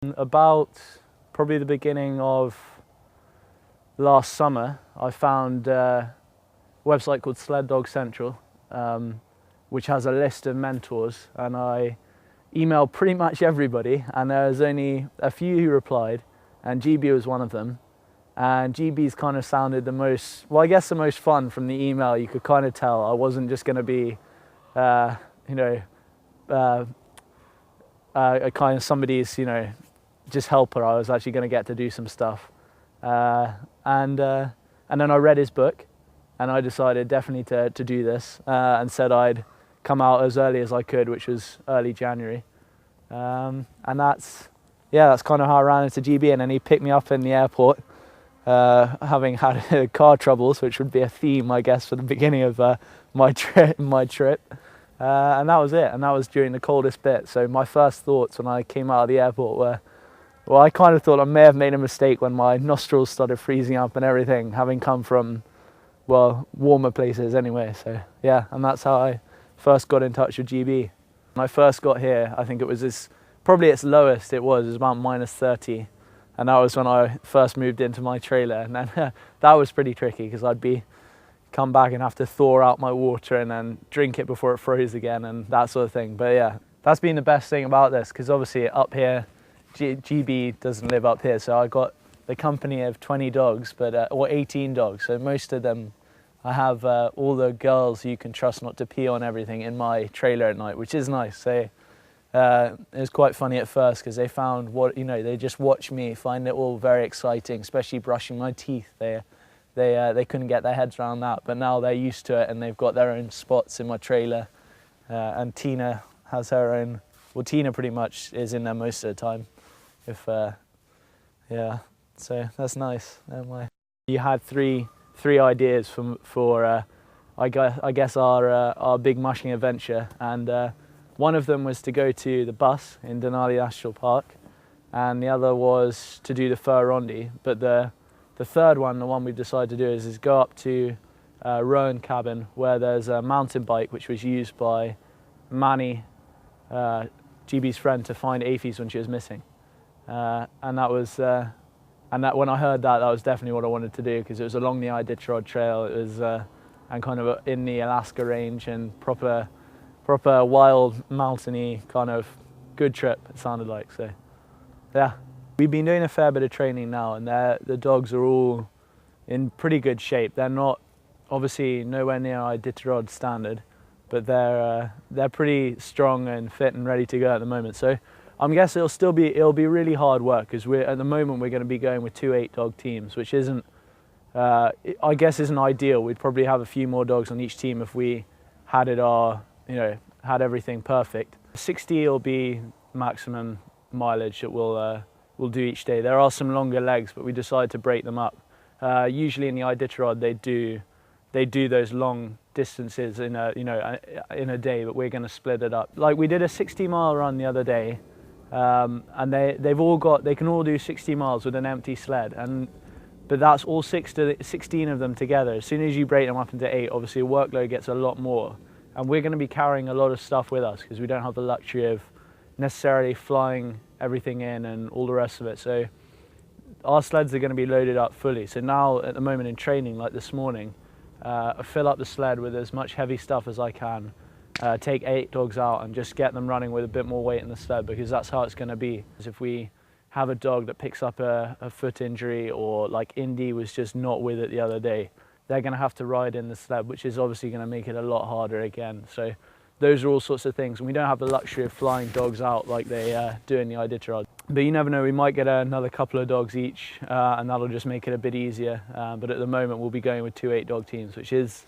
About probably the beginning of last summer, I found a website called Sled Dog Central, which has a list of mentors, and I emailed pretty much everybody, and there was only a few who replied, and GB was one of them. And GB's kind of sounded the most, well, I guess the most fun from the email. You could kind of tell I wasn't just going to be, a kind of somebody's, just helper. I was actually going to get to do some stuff. And then I read his book, and I decided definitely to do this, and said I'd come out as early as I could, which was early January. And that's kind of how I ran into GB. And then he picked me up in the airport, having had car troubles, which would be a theme, I guess, for the beginning of my trip. And that was it. And that was during the coldest bit. So my first thoughts when I came out of the airport were, well, I kind of thought I may have made a mistake when my nostrils started freezing up and everything, having come from, well, warmer places anyway. So yeah, and that's how I first got in touch with GB. When I first got here, I think it was probably its lowest it was about -30. And that was when I first moved into my trailer. And then that was pretty tricky because I'd come back and have to thaw out my water and then drink it before it froze again and that sort of thing. But yeah, that's been the best thing about this, because obviously up here, GB doesn't live up here. So I got the company of 20 dogs, or 18 dogs. So most of them, I have all the girls you can trust not to pee on everything in my trailer at night, which is nice. So it was quite funny at first because they found they just watch me, find it all very exciting, especially brushing my teeth. They couldn't get their heads around that, but now they're used to it and they've got their own spots in my trailer. And Tina has her own. Well, Tina pretty much is in there most of the time. So that's nice. You had three ideas for I guess our big mushing adventure, and one of them was to go to the bus in Denali National Park, and the other was to do the Fur Rondi. But the third one, the one we decided to do, is go up to Rowan Cabin, where there's a mountain bike which was used by Manny, GB's friend, to find aphies when she was missing. And that when I heard that was definitely what I wanted to do, because it was along the Iditarod Trail. It was and kind of in the Alaska range, and proper wild mountainy kind of good trip, it sounded like. So yeah, we've been doing a fair bit of training now, and the dogs are all in pretty good shape. They're not obviously nowhere near Iditarod standard, but they're pretty strong and fit and ready to go at the moment. So I'm guessing it'll be really hard work, because at the moment we're going to be going with 2 8-dog teams, which isn't I guess isn't ideal. We'd probably have a few more dogs on each team if we had had everything perfect. 60 will be maximum mileage that we'll do each day. There are some longer legs, but we decided to break them up. Usually in the Iditarod they do those long distances in a day, but we're going to split it up. Like, we did a 60-mile run the other day, and they can all do 60 miles with an empty sled, but that's all 16 of them together. As soon as you break them up into 8, obviously your workload gets a lot more, and we're going to be carrying a lot of stuff with us because we don't have the luxury of necessarily flying everything in and all the rest of it. So our sleds are going to be loaded up fully. So now at the moment in training, like this morning, I fill up the sled with as much heavy stuff as I can, take 8 dogs out and just get them running with a bit more weight in the sled, because that's how it's going to be. If we have a dog that picks up a foot injury, or like Indy was just not with it the other day, they're going to have to ride in the sled, which is obviously going to make it a lot harder again. So those are all sorts of things. And we don't have the luxury of flying dogs out like they do in the Iditarod. But you never know, we might get another couple of dogs each, and that'll just make it a bit easier. But at the moment we'll be going with 2 8-dog teams, which is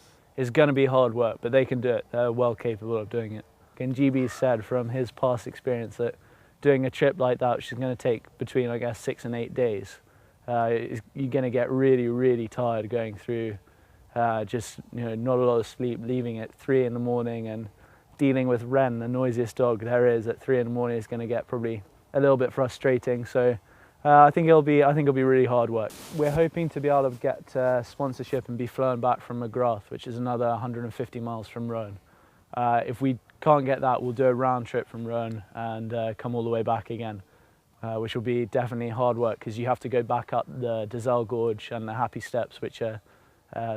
going to be hard work, but they can do it. They're well capable of doing it. And GB said from his past experience that doing a trip like that, which is going to take between, I guess, 6 and 8 days, you're going to get really, really tired going through just not a lot of sleep, leaving at 3 in the morning, and dealing with Ren, the noisiest dog there is, at 3 in the morning is going to get probably a little bit frustrating. So I think it'll be really hard work. We're hoping to be able to get sponsorship and be flown back from McGrath, which is another 150 miles from Rowan. If we can't get that, we'll do a round trip from Rowan and come all the way back again. which will be definitely hard work because you have to go back up the Dazal Gorge and the Happy Steps, which are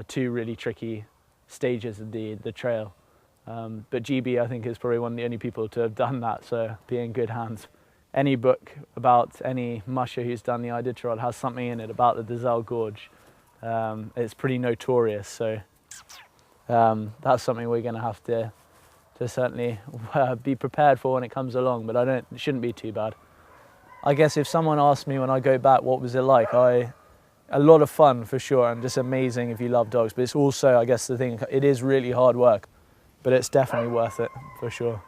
two really tricky stages of the trail. But GB, I think, is probably one of the only people to have done that, so be in good hands. Any book about any musher who's done the Iditarod has something in it about the Dazal Gorge. It's pretty notorious, so that's something we're going to have to certainly be prepared for when it comes along, but it shouldn't be too bad. I guess if someone asked me when I go back what was it like, a lot of fun for sure, and just amazing if you love dogs, but it's also, I guess the thing, it is really hard work, but it's definitely worth it for sure.